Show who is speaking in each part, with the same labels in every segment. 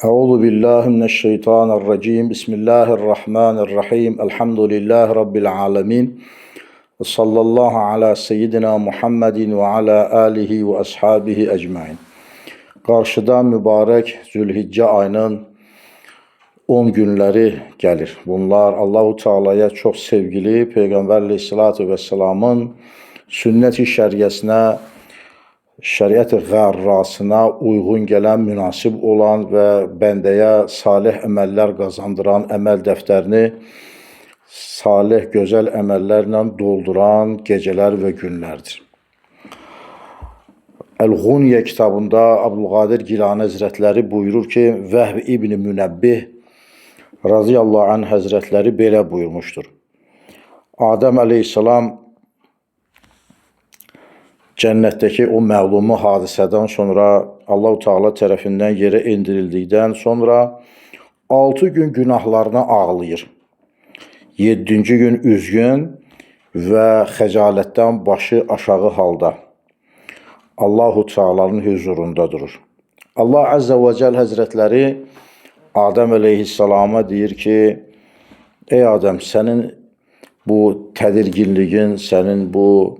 Speaker 1: Euzu billahi mineşşeytanirracim. Bismillahirrahmanirrahim. Elhamdülillahi rabbil alamin. Ve sallallahu ala seyyidina Muhammedin ve ala alihi ve ashabihi ecmaîn. Qarşıda mübarək Zülhicce ayının 10 günləri gəlir. Bunlar Allahu Teala'ya çox sevgili Peyğəmbər Əleyhissalatu vesselamın sünnət-i şəriəsinə, şəriət-i qərrasına uyğun gələn, münasib olan və bəndəyə salih əməllər qazandıran əməl dəftərini salih, gözəl əməllərlə dolduran gecələr və günlərdir. Əl-Ğunyə kitabında Abdülqadir Gilani Həzrətləri buyurur ki, Vəhb İbn Münəbbih radiyallahu anh Həzrətləri belə buyurmuşdur. Adəm əleyhissalam cənnətdəki o məlumu hadisədən sonra Allah-u Teala tərəfindən yerə indirildikdən sonra 6 gün günahlarına ağlayır. 7-ci gün üzgün və xəcalətdən başı aşağı halda Allah-u Teala'nın huzurunda durur. Allah Azze ve Celle Həzrətləri Adəm əleyhissalama deyir ki, ey Adəm, sənin bu tədirginliyin, sənin bu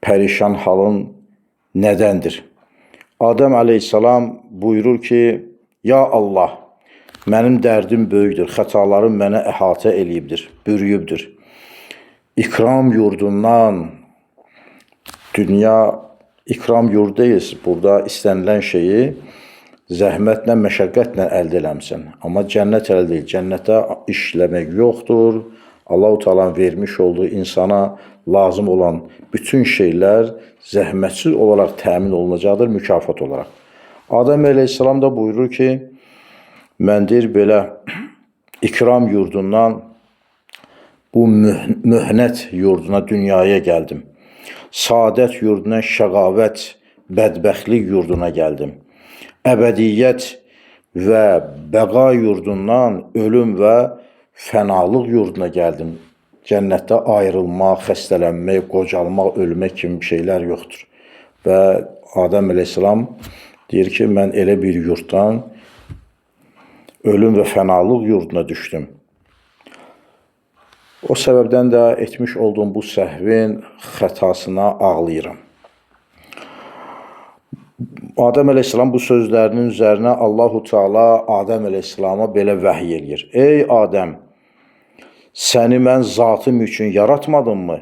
Speaker 1: pərişan halın nədəndir? Adəm əleyhissalam buyurur ki, ya Allah, mənim dərdim böyükdür, xətalarım mənə əhatə eləyibdir, bürüyübdür. İkram yurdundan, dünya ikram yurdayız, burada istənilən şeyi zəhmətlə, məşəqqətlə əldə eləmsən. Amma cənnət əldə deyil, cənnətə işləmək yoxdur. Allah-u Teala'nın vermiş olduğu insana lazım olan bütün şeylər zəhmətsiz olaraq təmin olunacaqdır, mükafat olaraq. Adəm əleyhissalam da buyurur ki, mən deyir belə ikram yurdundan bu mühnət yurduna, dünyaya gəldim. Saadət yurdundan şəqavət, bədbəxtlik yurduna gəldim. Əbədiyyət və bəqa yurdundan ölüm və fənalıq yurduna gəldim. Cənnətdə ayrılmaq, xəstələnmək, qocalmaq, ölmək kimi şeylər yoxdur. Və Adəm əleyhissalam deyir ki, mən elə bir yurddan ölüm və fənalıq yurduna düşdüm. O səbəbdən də etmiş olduğum bu səhvin xətasına ağlayıram. Adəm əleyhissalam bu sözlərinin üzərinə Allah-u Teala Adəm əleyhissalama belə vəhiy eləyir. Ey Adəm, səni mən zatım üçün yaratmadımmı?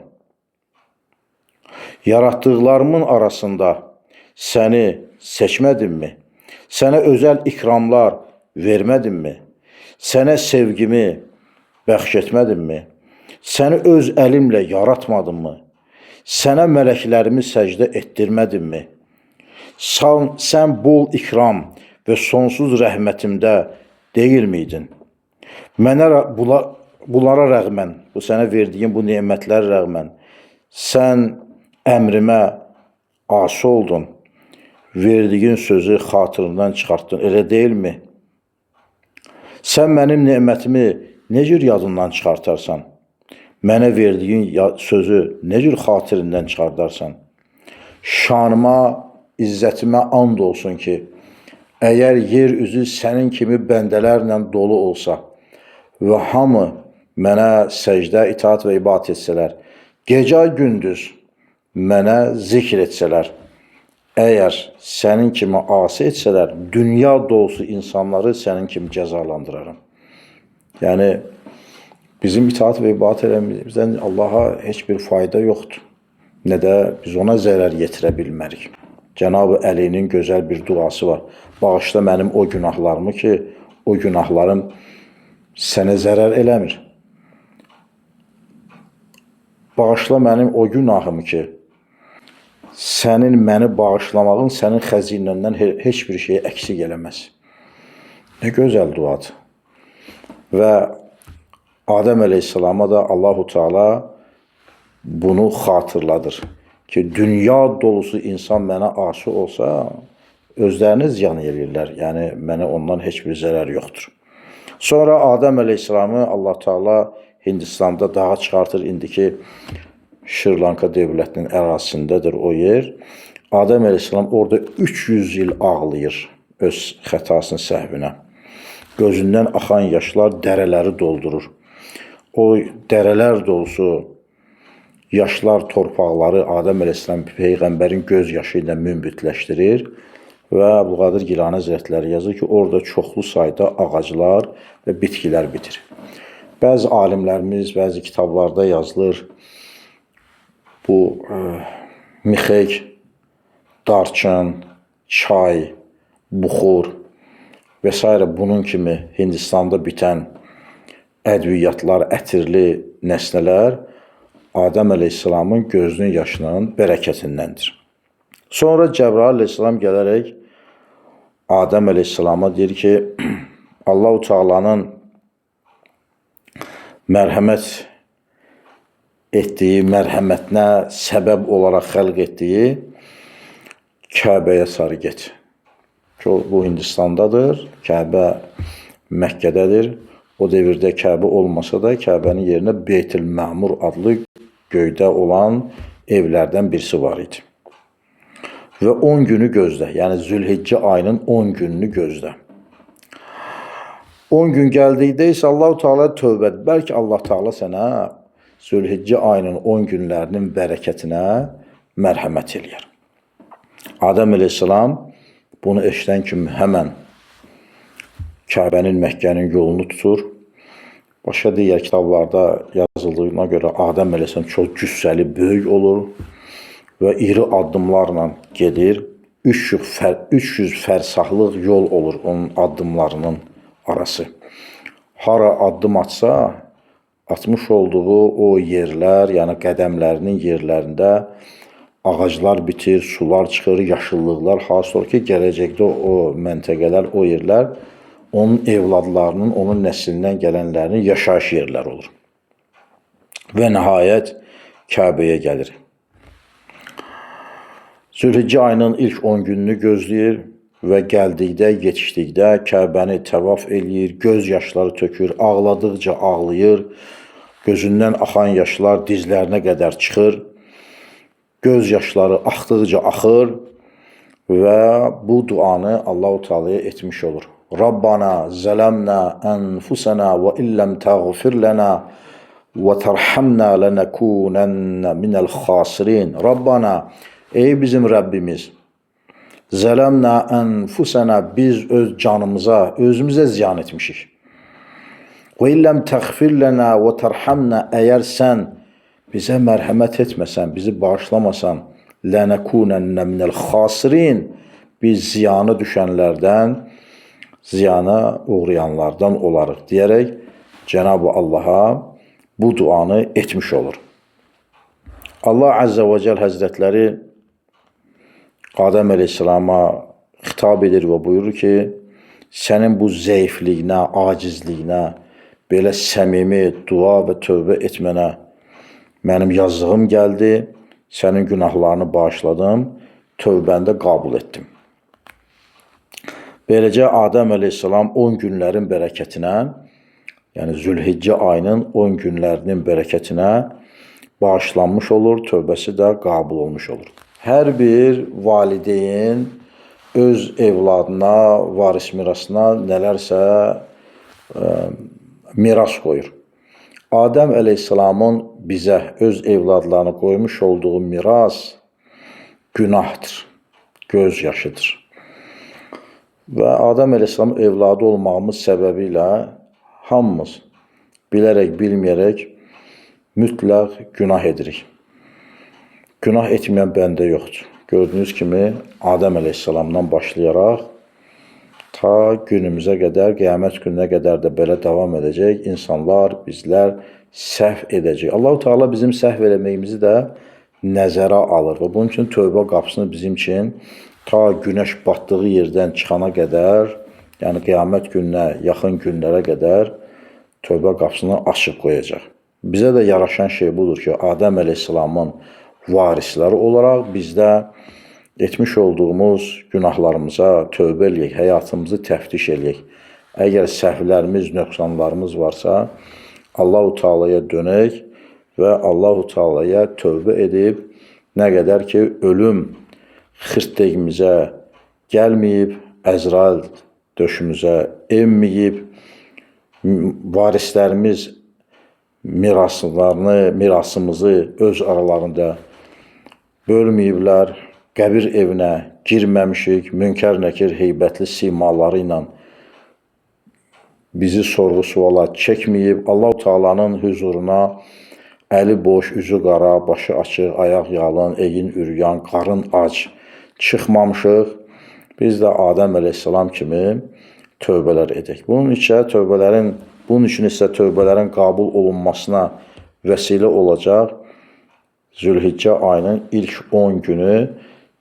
Speaker 1: Yaratdıqlarımın arasında səni seçmədimmi? Sənə özəl ikramlar vermədimmi? Sənə sevgimi bəxş etmədimmi? Səni öz əlimlə yaratmadımmı? Sənə mələklərimi səcdə etdirmədimmi? Sən bol ikram və sonsuz rəhmətimdə deyil miydin? Mənə bunlara rəğmən, bu sənə verdiyim bu nemətlərə rəğmən, sən əmrimə asi oldun, verdiyin sözü xatırından çıxartdın, elə deyilmi? Sən mənim nemətimi nə cür yadından çıxartarsan? Mənə verdiyin sözü nə cür xatirindən çıxardarsan? Şanıma, izzətimə and olsun ki, əgər yer üzü sənin kimi bəndələrlə dolu olsa və hamı mənə səcdə, itaat və ibadət etsələr, gecə gündüz mənə zikr etsələr, əgər sənin kimi asi etsələr, dünya dolusu insanları sənin kimi cəzalandıraram. Yəni, bizim itaat və ibadət eləmizdən Allaha heç bir fayda yoxdur. Nə də biz ona zərər yetirə bilmərik. Cənab-ı Əlinin gözəl bir duası var. Bağışla mənim o günahlarımı ki, o günahlarım sənə zərər eləmir. Bağışla mənim o günahımı ki, sənin məni bağışlamağın sənin xəzinəndən heç bir şeyi əksik eləməz. Nə gözəl duadır. Və Adəm əleyhissalama da Allah-u Teala bunu xatırladır ki, dünya dolusu insan mənə asi olsa, özlərini ziyan edirlər. Yəni, mənə ondan heç bir zərər yoxdur. Sonra Adəm əleyhissalamı Allah Teala Hindistanda dağa çıxartır. İndiki Şri-Lanka dövlətinin ərazisindədir o yer. Adəm əleyhissalam orada 300 il ağlayır öz xətasının səhvinə. Gözündən axan yaşlar dərələri doldurur. O dərələr dolusu yaşlar torpaqları Adəm əleyhissalam peyğəmbərin göz yaşı ilə münbitləşdirir və Əbdülqadir Gilani Həzrətləri yazır ki, orada çoxlu sayda ağaclar və bitkilər bitir. Bəzi alimlərimiz, bəzi kitablarda yazılır, bu mixək, darçın, çay, buxur və s. bunun kimi Hindistanda bitən ədviyyatlar, ətirli nəsnələr Adəm əleyhissalamın gözünün yaşının bərəkətindəndir. Sonra Cəbrail əleyhissalam gələrək Adəm əleyhissalama deyir ki, Allah-u Teala'nın mərhəmət etdiyi, mərhəmətinə səbəb olaraq xəlq etdiyi Kəbəyə sarı get. Bu Hindistandadır, Kəbə Məkkədədir. O devirdə Kəbə olmasa da Kəbənin yerinə Beytül-Məmur adlı göydə olan evlərdən birisi var idi. Və 10 günü gözlə, yəni Zülhiccə ayının 10 gününü gözlə. 10 gün gəldikdə isə Allah-u Teala tövbə et. Bəlkə Allah Teala sənə Zülhiccə ayının 10 günlərinin bərəkətinə mərhəmət eləyər. Adəm əleyhissalam bunu eşidən kimi həmən Kəbənin, Məkkənin yolunu tutur. Başqa digər kitablarda yazıldığına görə Adəm əleyhissalam çox cüssəli, böyük olur və iri addımlarla gedir. 300 fərsahlıq yol olur onun addımlarının arası. Hara addım atsa, atmış olduğu o yerlər, yəni qədəmlərinin yerlərində ağaclar bitir, sular çıxır, yaşıllıqlar hasıl olur ki, gələcəkdə o məntəqələr, o yerlər onun evladlarının, onun nəslindən gələnlərinin yaşayış yerləri olur. Və nəhayət Kəbəyə gəlir. Zülhiccə ayının ilk 10 gününü gözləyir və gəldikdə, yetişdikdə Kəbəni təvaf eləyir, göz yaşları tökür, ağladıqca ağlayır, gözündən axan yaşlar dizlərinə qədər çıxır, göz yaşları axdıqca axır və bu duanı Allah-u Teala'ya etmiş olur. Rabbana zələmnə ənfusənə və illəm təğfir lənə və tərhamnə lənəkunənnə minəl xasirin. Rabbana, ey bizim Rəbbimiz, zələmnə ənfusənə, biz öz canımıza, özümüzə ziyan etmişik. Və illəm təğfir lənə və tərhamnə, əgər sən bizə mərhəmət etməsən, bizi bağışlamasan, lənəkunənnə minəl xasirin, biz ziyanı düşənlərdən, ziyana uğrayanlardan olarıq deyərək Cenab-ı Allah'a bu duanı etmiş olur. Allah Azze ve Celle Həzrətləri Adəm əleyhissalama xitab edir və buyurur ki, sənin bu zəifliyinə, acizliyinə, belə səmimi dua və tövbə etmənə mənim yazdığım gəldi, sənin günahlarını bağışladım, tövbəndə qəbul etdim. Beləcə Adəm əleyhissalam 10 günlərin bərəkətinə, yəni Zülhiccə ayının 10 günlərinin bərəkətinə bağışlanmış olur, tövbəsi də qəbul olmuş olur. Hər bir valideyn öz evladına, varis mirasına nələrsə miras qoyur. Adəm əleyhissalamın bizə öz evladlarına qoymuş olduğu miras günahdır, göz yaşıdır. Və Adəm əleyhissalam evladı olmağımız səbəbilə hamımız bilərək, bilməyərək mütləq günah edirik. Günah etməyən bəndə yoxdur. Gördüyünüz kimi Adəm əleyhissalamdan başlayaraq ta günümüzə qədər, qiyamət gününə qədər də belə davam edəcək. İnsanlar, bizlər səhv edəcək. Allah-u Teala bizim səhv eləməyimizi də nəzərə alır və bunun üçün tövbə qapısını bizim üçün ta günəş batdığı yerdən çıxana qədər, yəni qiyamət gününə, yaxın günlərə qədər tövbə qapısını açıq qoyacaq. Bizə də yaraşan şey budur ki, Adəm əleyhissalamın varisləri olaraq bizdə etmiş olduğumuz günahlarımıza tövbə eləyək, həyatımızı təftiş eləyək. Əgər səhvlərimiz, nöqsanlarımız varsa, Allah-u Teala'ya dönək və Allah-u Teala'ya tövbə edib, nə qədər ki, ölüm xırtdəyimizə gəlməyib, Əzrail döşümüzə enməyib, varislərimiz mirasımızı öz aralarında bölməyiblər, qəbir evinə girməmişik, münkər nəkir heybətli simaları ilə bizi sorğu-suala çəkməyib. Allah-u Teala'nın huzuruna əli boş, üzü qara, başı açıq, ayaq yalın, eyin üryan, qarın ac çıxmamışıq. Biz də Adəm əleyhissalam kimi tövbələr edək. Bunun üçün isə tövbələrin qəbul olunmasına vəsilə olacaq Zülhiccə ayının ilk 10 günü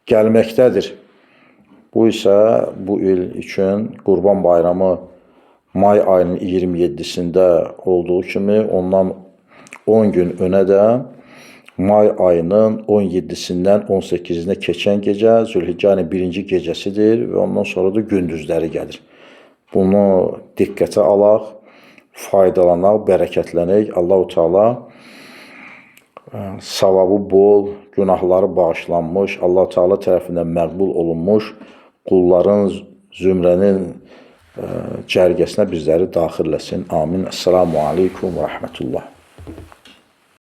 Speaker 1: gəlməkdədir. Bu isə bu il üçün Qurban Bayramı may ayının 27-sində olduğu kimi ondan 10 gün önə də may ayının 17-sindən 18-nə keçən gecə Zülhiccə ayının 1-ci gecəsidir və ondan sonra da gündüzləri gəlir. Bunu diqqətə alaq, faydalanaq, bərəkətlənək. Allah-u Teala savabı bol, günahları bağışlanmış, Allah-u Teala tərəfindən məqbul olunmuş qulların zümrənin cərgəsinə bizləri daxilləsin. Amin. Esselamu aleykum və rəhmətullah.